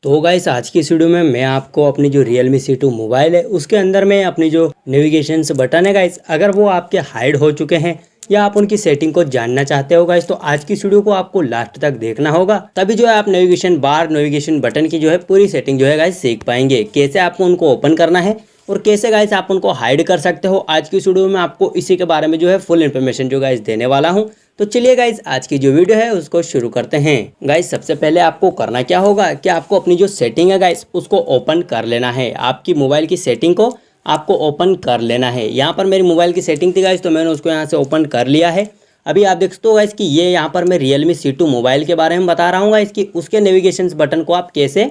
तो गाइस आज की इस वीडियो में मैं आपको अपनी जो Realme C2 मोबाइल है उसके अंदर में अपनी जो नेविगेशन बटन है गाइस, अगर वो आपके हाइड हो चुके हैं या आप उनकी सेटिंग को जानना चाहते हो गाइस, तो आज की इस वीडियो को आपको लास्ट तक देखना होगा। तभी जो है आप नेविगेशन बार नेविगेशन बटन की जो है पूरी सेटिंग जो है गाइस सीख पाएंगे, कैसे आपको उनको ओपन करना है और कैसे गाइस आप उनको हाइड कर सकते हो। आज की इस वीडियो में आपको इसी के बारे में जो है फुल इन्फॉर्मेशन जो गाइस देने वाला हूं। तो चलिए गाइस आज की जो वीडियो है उसको शुरू करते हैं। गाइस सबसे पहले आपको करना क्या होगा कि आपको अपनी जो सेटिंग है गाइस उसको ओपन कर लेना है। आपकी मोबाइल की सेटिंग को आपको ओपन कर लेना है। यहाँ पर मेरी मोबाइल की सेटिंग थी गाइस, तो मैंने उसको यहाँ से ओपन कर लिया है। अभी आप देख सकते हो गाइस कि ये यहाँ पर मैं Realme C2 मोबाइल के बारे में बता रहा हूँ गाइस कि उसके नेविगेशन बटन को आप कैसे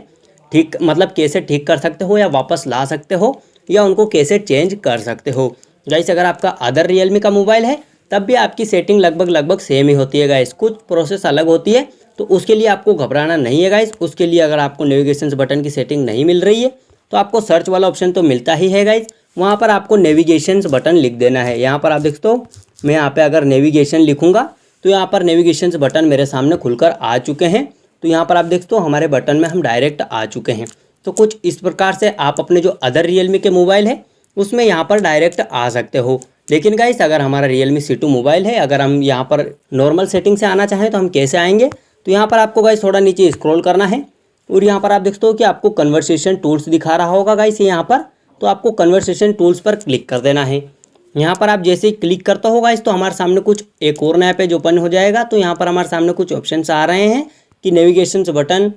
कैसे ठीक कर सकते हो या वापस ला सकते हो या उनको कैसे चेंज कर सकते हो। गाइस अगर आपका अदर Realme का मोबाइल है तब भी आपकी सेटिंग लगभग सेम ही होती है गाइस, कुछ प्रोसेस अलग होती है, तो उसके लिए आपको घबराना नहीं है गाइस। उसके लिए अगर आपको नेविगेशन बटन की सेटिंग नहीं मिल रही है तो आपको सर्च वाला ऑप्शन तो मिलता ही है गाइस, वहाँ पर आपको नेविगेशन बटन लिख देना है। यहाँ पर आप देख सकते हो मैं यहाँ पे अगर नेविगेशन लिखूँगा तो यहाँ पर नेविगेशन बटन मेरे सामने खुलकर आ चुके हैं। तो यहाँ पर आप देख सकते हो हमारे बटन में हम डायरेक्ट आ चुके हैं। तो कुछ इस प्रकार से आप अपने जो अदर Realme के मोबाइल है उसमें यहाँ पर डायरेक्ट आ सकते हो। लेकिन गाइस अगर हमारा Realme C2 मोबाइल है, अगर हम यहाँ पर नॉर्मल सेटिंग से आना चाहें तो हम कैसे आएंगे, तो यहाँ पर आपको गाइस थोड़ा नीचे स्क्रॉल करना है और यहाँ पर आप देख सकते हो कि आपको कन्वर्सेशन टूल्स दिखा रहा होगा गाइस यहाँ पर, तो आपको कन्वर्सेशन टूल्स पर क्लिक कर देना है। यहाँ पर आप जैसे ही क्लिक करता हो गाइस तो हमारे सामने कुछ एक और नया पेज ओपन हो जाएगा। तो यहाँ पर हमारे सामने कुछ ऑप्शंस आ रहे हैं कि नेविगेशन बटन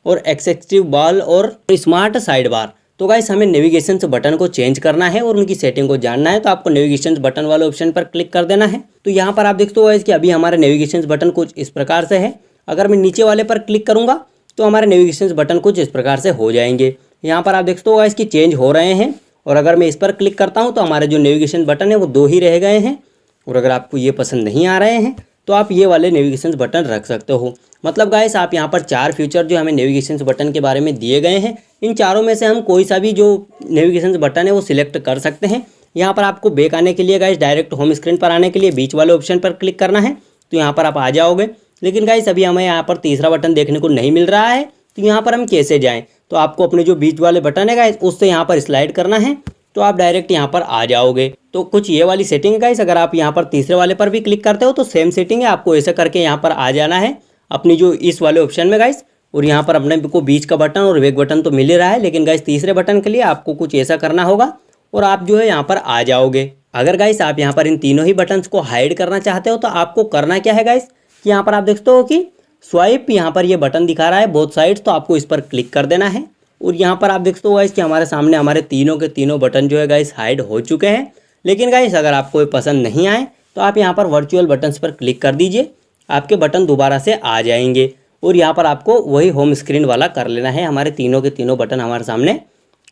और एक्सेक्यूटिव बार और स्मार्ट साइड बार। तो गाइस हमें नेविगेशन बटन को चेंज करना है और उनकी सेटिंग को जानना है, तो आपको नेविगेशन बटन वाले ऑप्शन पर क्लिक कर देना है। तो यहाँ पर आप देखते हो गाइस कि अभी हमारे नेविगेशन बटन कुछ इस प्रकार से है। अगर मैं नीचे वाले पर क्लिक करूँगा तो हमारे नेविगेशन बटन कुछ इस प्रकार से हो जाएंगे। यहाँ पर आप देखते हो गाइस कि चेंज हो रहे हैं, और अगर मैं इस पर क्लिक करता हूँ तो हमारे जो नेविगेशन बटन है वो 2 ही रह गए हैं। और अगर आपको ये पसंद नहीं आ रहे हैं तो आप ये वाले नेविगेशन बटन रख सकते हो। मतलब गाइस आप यहाँ पर 4 फीचर जो हमें नेविगेशन बटन के बारे में दिए गए हैं, इन चारों में से हम कोई सा भी जो नेविगेशन बटन है वो सिलेक्ट कर सकते हैं। यहाँ पर आपको बैक आने के लिए गाइस डायरेक्ट होम स्क्रीन पर आने के लिए बीच वाले ऑप्शन पर क्लिक करना है, तो यहाँ पर आप आ जाओगे। लेकिन गाइस अभी हमें यहाँ पर तीसरा बटन देखने को नहीं मिल रहा है, तो यहाँ पर हम कैसे जाएँ, तो आपको अपने जो बीच वाले बटन है गाइस उससे यहाँ पर स्लाइड करना है, तो आप डायरेक्ट यहाँ पर आ जाओगे। तो कुछ ये वाली सेटिंग है गाइस। अगर आप यहाँ पर तीसरे वाले पर भी क्लिक करते हो तो सेम सेटिंग है, आपको ऐसा करके यहाँ पर आ जाना है अपनी जो इस वाले ऑप्शन में गाइस, और यहाँ पर अपने को बीच का बटन और बैक बटन तो मिल ही रहा है, लेकिन गाइस तीसरे बटन के लिए आपको कुछ ऐसा करना होगा और आप जो है यहाँ पर आ जाओगे। अगर गाइस आप यहाँ पर इन तीनों ही बटन्स को हाइड करना चाहते हो तो आपको करना क्या है गाइस कि यहाँ पर आप देखते हो कि स्वाइप यहाँ पर ये बटन दिखा रहा है बोथ साइड्स, तो आपको इस पर क्लिक कर देना है। और यहाँ पर आप देखते हो गाइस कि हमारे सामने हमारे तीनों के तीनों बटन जो है गाइस हाइड हो चुके हैं। लेकिन गाइस अगर आपको ये पसंद नहीं आए तो आप यहाँ पर वर्चुअल बटन्स पर क्लिक कर दीजिए, आपके बटन दोबारा से आ जाएंगे और यहाँ पर आपको वही होम स्क्रीन वाला कर लेना है। हमारे तीनों के तीनों बटन हमारे सामने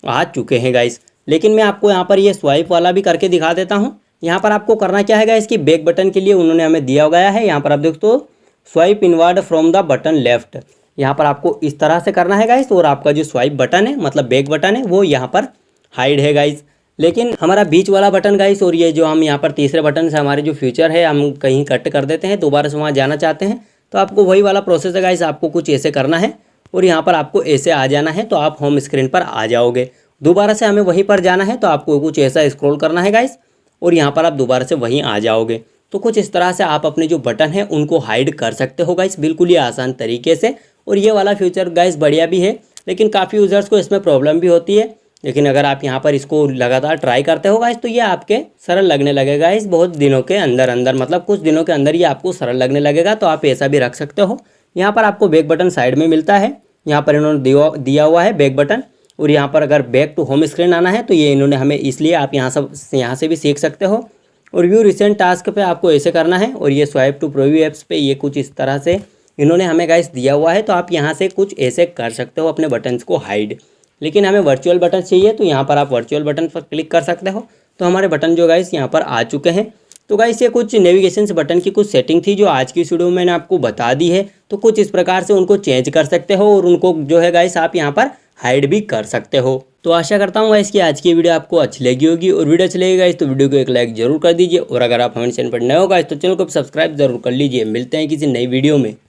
आ चुके हैं गाइस। लेकिन मैं आपको यहाँ पर ये स्वाइप वाला भी करके दिखा देता हूँ। यहाँ पर आपको करना क्या है गाइस कि बैक बटन के लिए उन्होंने हमें दिया गया है, यहाँ पर आप देखते हो swipe inward from the button left, यहाँ पर आपको इस तरह से करना है गाइस। और आपका जो स्वाइप बटन है मतलब बैक बटन है वो यहाँ पर हाइड है गाइस। लेकिन हमारा बीच वाला बटन गाइस और ये जो हम यहाँ पर तीसरे बटन से हमारे जो फ्यूचर है हम कहीं कट कर देते हैं, दोबारा से वहाँ जाना चाहते हैं, तो आपको वही वाला प्रोसेस है गाइस। आपको कुछ ऐसे करना है और यहाँ पर आपको ऐसे आ जाना है, तो आप होम स्क्रीन पर आ जाओगे। दोबारा से हमें वहीं पर जाना है, तो आपको कुछ ऐसा स्क्रॉल करना है गाइस और यहाँ पर आप दोबारा से वहीं आ जाओगे। तो कुछ इस तरह से आप अपने जो बटन है उनको हाइड कर सकते हो गाइस, बिल्कुल ही आसान तरीके से। और ये वाला फीचर गाइस बढ़िया भी है, लेकिन काफ़ी यूज़र्स को इसमें प्रॉब्लम भी होती है। लेकिन अगर आप यहाँ पर इसको लगातार ट्राई करते हो गाइस तो ये आपके सरल लगने लगेगा इस बहुत दिनों के अंदर मतलब कुछ दिनों के अंदर ये आपको सरल लगने लगेगा। तो आप ऐसा भी रख सकते हो। यहाँ पर आपको बैक बटन साइड में मिलता है, यहाँ पर इन्होंने दिया हुआ है बैक बटन। और यहाँ पर अगर बैक टू होम स्क्रीन आना है तो ये इन्होंने हमें, इसलिए आप यहाँ से भी सीख सकते हो। और व्यू रिसेंट टास्क पे आपको ऐसे करना है, और ये स्वाइप टू प्रीव्यू ऐप्स पे ये कुछ इस तरह से इन्होंने हमें गाइस दिया हुआ है। तो आप यहाँ से कुछ ऐसे कर सकते हो अपने बटन्स को हाइड। लेकिन हमें वर्चुअल बटन चाहिए तो यहाँ पर आप वर्चुअल बटन पर क्लिक कर सकते हो। तो हमारे बटन जो गाइस यहाँ पर आ चुके हैं। तो गाइस ये कुछ नेविगेशन बटन की कुछ सेटिंग थी जो आज की इस वीडियो में मैंने आपको बता दी है। तो कुछ इस प्रकार से उनको चेंज कर सकते हो और उनको जो है गाइस आप यहाँ पर हाइड भी कर सकते हो। तो आशा करता हूँ गाइस कि आज की वीडियो आपको अच्छी लगी होगी, और वीडियो अच्छी लगी गाइस तो वीडियो को एक लाइक जरूर कर दीजिए। और अगर आप हमारे चैनल पर नए हो गाइस तो चैनल को सब्सक्राइब जरूर कर लीजिए। मिलते हैं किसी नई वीडियो में।